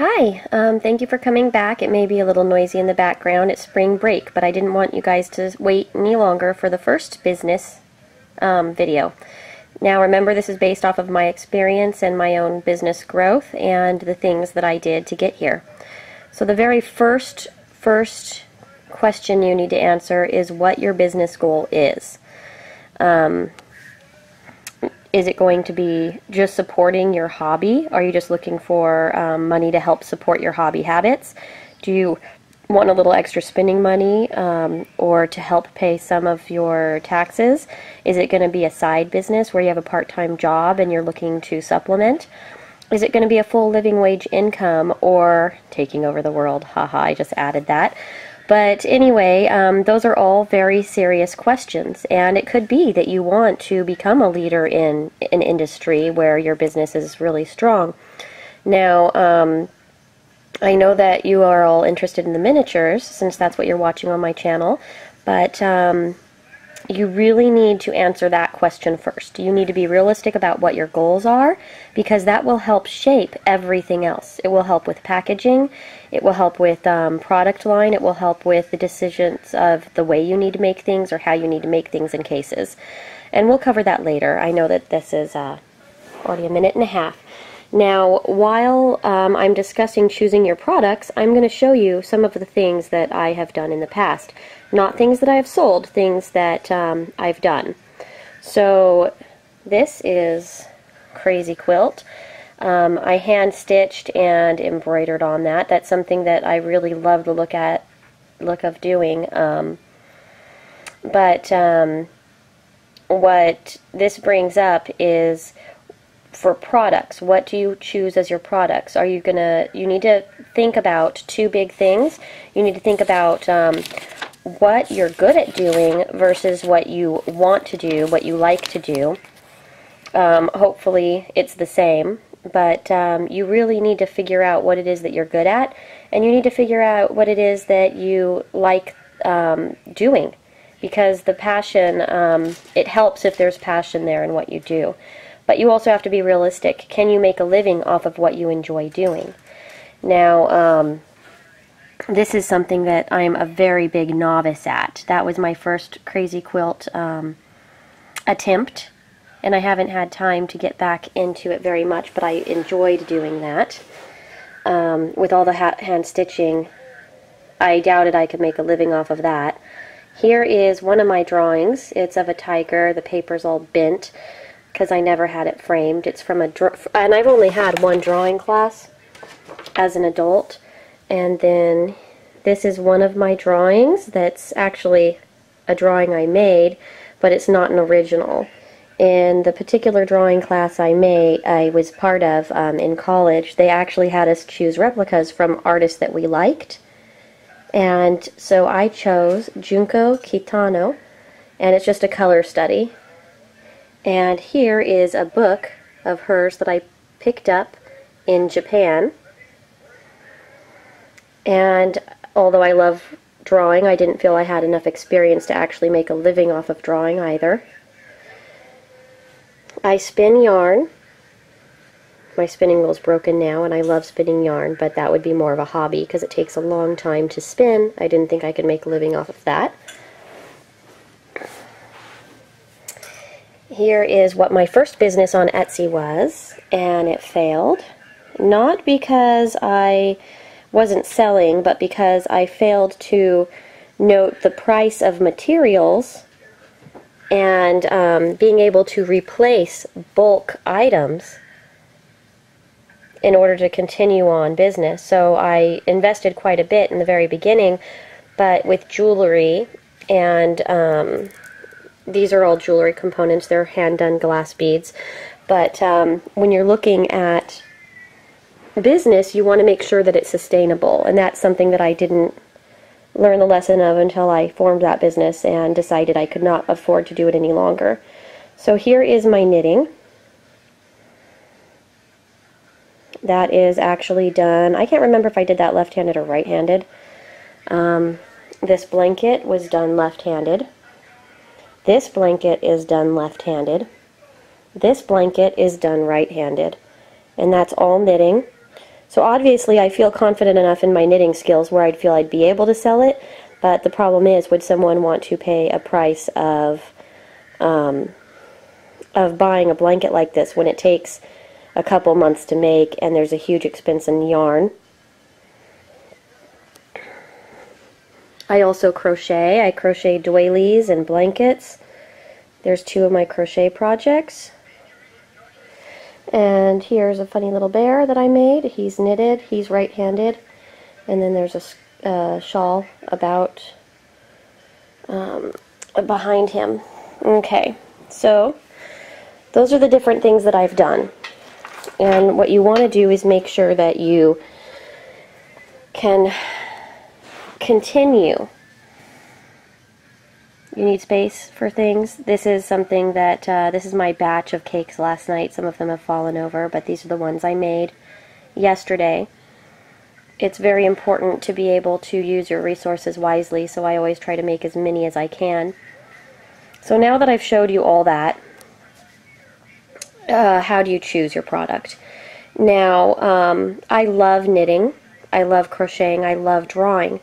Hi, thank you for coming back. It may be a little noisy in the background. It's spring break, but I didn't want you guys to wait any longer for the first business video. Now remember, this is based off of my experience and my own business growth and the things that I did to get here. So the very first question you need to answer is what your business goal is. Is it going to be just supporting your hobby? Are you just looking for money to help support your hobby habits? Do you want a little extra spending money or to help pay some of your taxes? Is it going to be a side business where you have a part-time job and you're looking to supplement? Is it going to be a full living wage income or taking over the world? Haha, I just added that. But anyway, those are all very serious questions, and it could be that you want to become a leader in an industry where your business is really strong. Now, I know that you are all interested in the miniatures, since that's what you're watching on my channel, but you really need to answer that question first. You need to be realistic about what your goals are, because that will help shape everything else. It will help with packaging, it will help with product line, it will help with the decisions of the way you need to make things or how you need to make things in cases. And we'll cover that later. I know that this is already a minute and a half. Now, while I'm discussing choosing your products, I'm going to show you some of the things that I have done in the past. Not things that I have sold, things that I've done. So this is Crazy Quilt. I hand stitched and embroidered on that. That's something that I really love the look of doing. What this brings up is for products. What do you choose as your products? Are you you need to think about two big things. You need to think about what you're good at doing versus what you want to do, what you like to do. Hopefully it's the same, but you really need to figure out what it is that you're good at, and you need to figure out what it is that you like doing, because the passion, it helps if there's passion there in what you do. But you also have to be realistic. Can you make a living off of what you enjoy doing? Now, this is something that I'm a very big novice at. That was my first Crazy Quilt attempt, and I haven't had time to get back into it very much, but I enjoyed doing that. With all the hand stitching, I doubted I could make a living off of that. Here is one of my drawings. It's of a tiger. The paper's all bent because I never had it framed. It's from and I've only had one drawing class as an adult. And then this is one of my drawings that's actually a drawing I made, but it's not an original. In the particular drawing class I was part of in college, they actually had us choose replicas from artists that we liked. And so I chose Junko Kitano, and it's just a color study. And here is a book of hers that I picked up in Japan. And although I love drawing, I didn't feel I had enough experience to actually make a living off of drawing either. I spin yarn. My spinning wheel's broken now, and I love spinning yarn, but that would be more of a hobby because it takes a long time to spin. I didn't think I could make a living off of that. Here is what my first business on Etsy was, and it failed. Not because I wasn't selling, but because I failed to note the price of materials and being able to replace bulk items in order to continue on business. So I invested quite a bit in the very beginning, but with jewelry, and these are all jewelry components. They're hand-done glass beads. But when you're looking at business, you want to make sure that it's sustainable, and that's something that I didn't learn the lesson of until I formed that business and decided I could not afford to do it any longer. So here is my knitting. That is actually done, I can't remember if I did that left-handed or right-handed. This blanket was done left-handed. This blanket is done left-handed. This blanket is done right-handed. And that's all knitting. So obviously I feel confident enough in my knitting skills where I'd feel I'd be able to sell it, but the problem is, would someone want to pay a price of buying a blanket like this when it takes a couple months to make and there's a huge expense in yarn? I also crochet. I crochet doilies and blankets. There's 2 of my crochet projects. And here's a funny little bear that I made. He's knitted, he's right-handed, and then there's a shawl about behind him. Okay, so those are the different things that I've done. And what you want to do is make sure that you can continue. You need space for things. This is something that, this is my batch of cakes last night. Some of them have fallen over, but these are the ones I made yesterday. It's very important to be able to use your resources wisely, so I always try to make as many as I can. So now that I've showed you all that, how do you choose your product? Now, I love knitting, I love crocheting, I love drawing.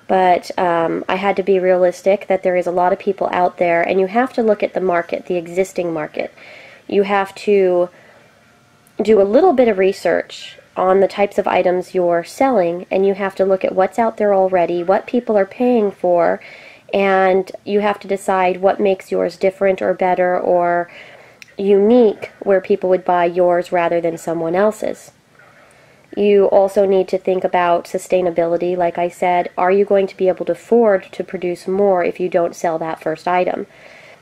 But I had to be realistic that there is a lot of people out there, and you have to look at the market, the existing market. You have to do a little bit of research on the types of items you're selling, and you have to look at what's out there already, what people are paying for, and you have to decide what makes yours different or better or unique where people would buy yours rather than someone else's. You also need to think about sustainability. Like I said, are you going to be able to afford to produce more if you don't sell that first item?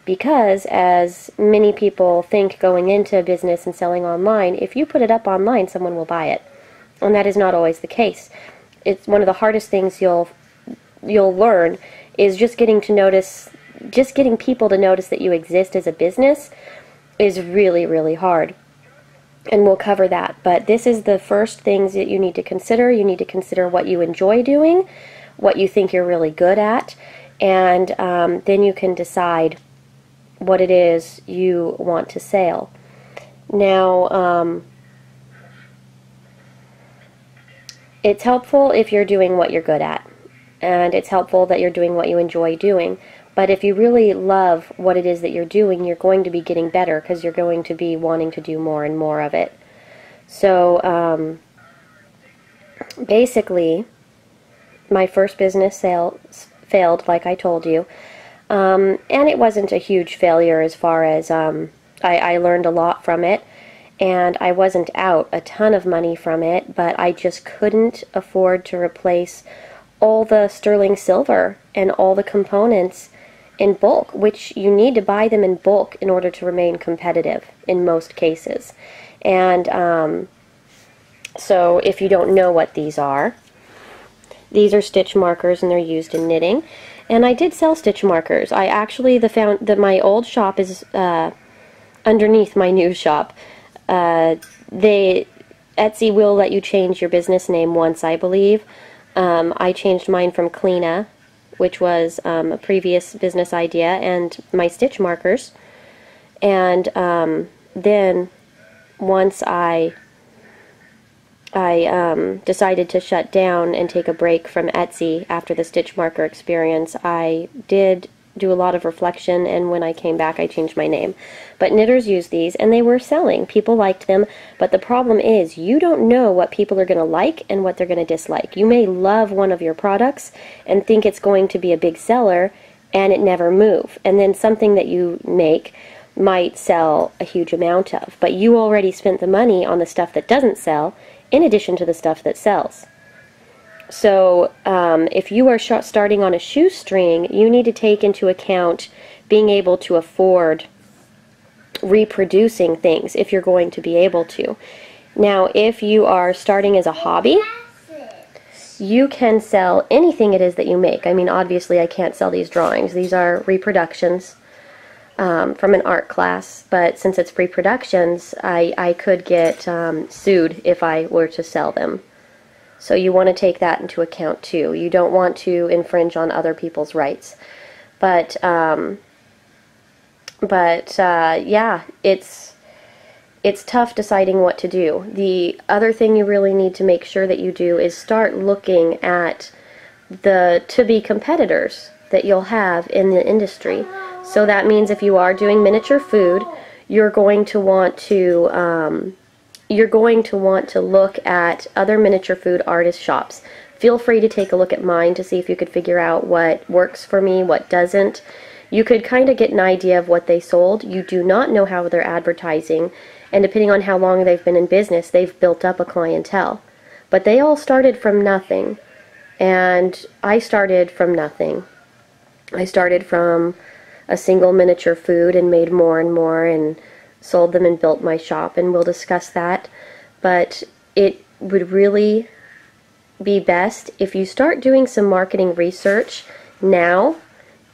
Because as many people think going into business and selling online, if you put it up online, someone will buy it. And that is not always the case. It's one of the hardest things you'll learn is just getting people to notice that you exist as a business is really, really hard. And we'll cover that. But this is the first things that you need to consider. You need to consider what you enjoy doing, what you think you're really good at, and then you can decide what it is you want to sell. Now, it's helpful if you're doing what you're good at, and it's helpful that you're doing what you enjoy doing. But if you really love what it is that you're doing, you're going to be getting better because you're going to be wanting to do more and more of it. So basically, my first business sale failed, like I told you. And it wasn't a huge failure as far as I learned a lot from it. And I wasn't out a ton of money from it, but I just couldn't afford to replace all the sterling silver and all the components in bulk, which you need to buy them in bulk in order to remain competitive in most cases. And so if you don't know what these are stitch markers, and they're used in knitting. And I did sell stitch markers. I actually my old shop is underneath my new shop. Etsy will let you change your business name once, I believe. I changed mine from Kleena, which was a previous business idea, and my stitch markers. And then once I decided to shut down and take a break from Etsy after the stitch marker experience, I did do a lot of reflection, and when I came back I changed my name. But knitters use these, and they were selling. People liked them, but the problem is you don't know what people are going to like and what they're going to dislike. You may love one of your products and think it's going to be a big seller, and it never move. And then something that you make might sell a huge amount of, but you already spent the money on the stuff that doesn't sell in addition to the stuff that sells. So if you are starting on a shoestring, you need to take into account being able to afford reproducing things if you're going to be able to. Now, if you are starting as a hobby, you can sell anything it is that you make. I mean, obviously I can't sell these drawings. These are reproductions from an art class, but since it's reproductions, I could get sued if I were to sell them. So you want to take that into account too. You don't want to infringe on other people's rights. But yeah, it's tough deciding what to do. The other thing you really need to make sure that you do is start looking at the to-be competitors that you'll have in the industry. So that means if you are doing miniature food, you're going to want to look at other miniature food artist shops. Feel free to take a look at mine to see if you could figure out what works for me, what doesn't. You could kind of get an idea of what they sold. You do not know how they're advertising, and depending on how long they've been in business, they've built up a clientele. But they all started from nothing, and I started from nothing. I started from a single miniature food and made more and more and sold them and built my shop, and we'll discuss that. But it would really be best if you start doing some marketing research now,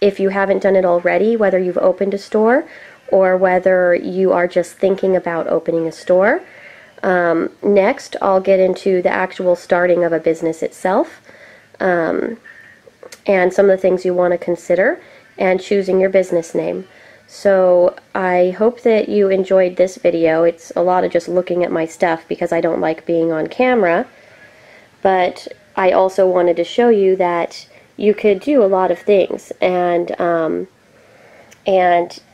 if you haven't done it already, whether you've opened a store or whether you are just thinking about opening a store. Next, I'll get into the actual starting of a business itself, and some of the things you want to consider, and choosing your business name. So I hope that you enjoyed this video. It's a lot of just looking at my stuff because I don't like being on camera, but I also wanted to show you that you could do a lot of things, and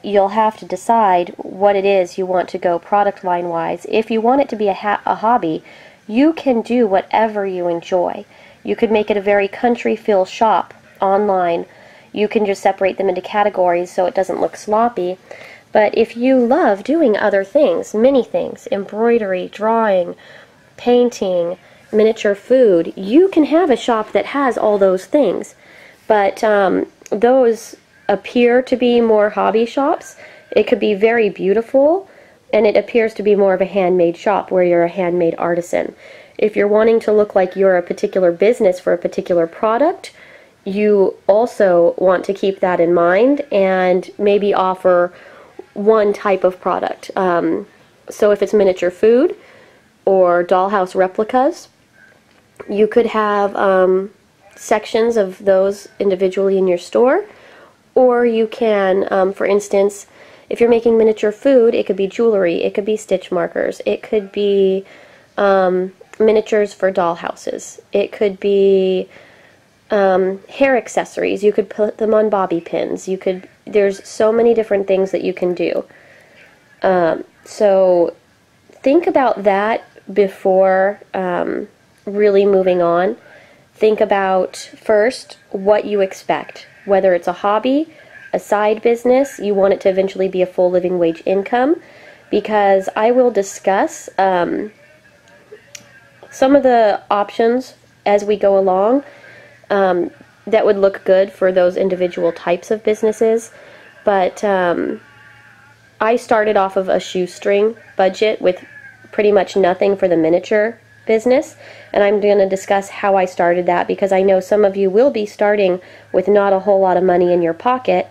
you'll have to decide what it is you want to go product line wise. If you want it to be a hobby, you can do whatever you enjoy. You could make it a very country feel shop online. You can just separate them into categories so it doesn't look sloppy. But if you love doing other things, many things, embroidery, drawing, painting, miniature food, you can have a shop that has all those things. But those appear to be more hobby shops. It could be very beautiful, and it appears to be more of a handmade shop where you're a handmade artisan. If you're wanting to look like you're a particular business for a particular product, you also want to keep that in mind and maybe offer one type of product. So if it's miniature food or dollhouse replicas, you could have sections of those individually in your store, or you can, for instance, if you're making miniature food, it could be jewelry, it could be stitch markers, it could be miniatures for dollhouses, it could be hair accessories. You could put them on bobby pins. There's so many different things that you can do. So think about that before really moving on. Think about first what you expect, whether it's a hobby, a side business, you want it to eventually be a full living wage income, because I will discuss some of the options as we go along that would look good for those individual types of businesses. But I started off of a shoestring budget with pretty much nothing for the miniature business, and I'm going to discuss how I started that, because I know some of you will be starting with not a whole lot of money in your pocket,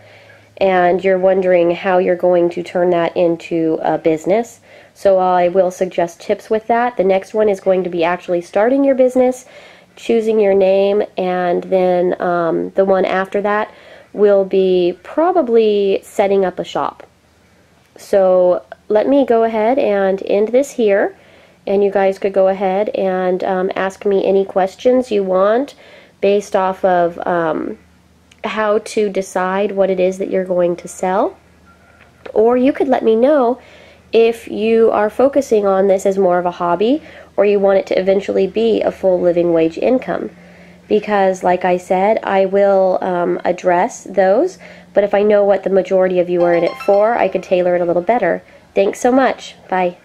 and you're wondering how you're going to turn that into a business. So I will suggest tips with that. The next one is going to be actually starting your business, choosing your name, and then the one after that will be probably setting up a shop. So let me go ahead and end this here, and you guys could go ahead and ask me any questions you want based off of how to decide what it is that you're going to sell. Or you could let me know if you are focusing on this as more of a hobby, or you want it to eventually be a full living wage income. Because, like I said, I will address those, but if I know what the majority of you are in it for, I could tailor it a little better. Thanks so much. Bye.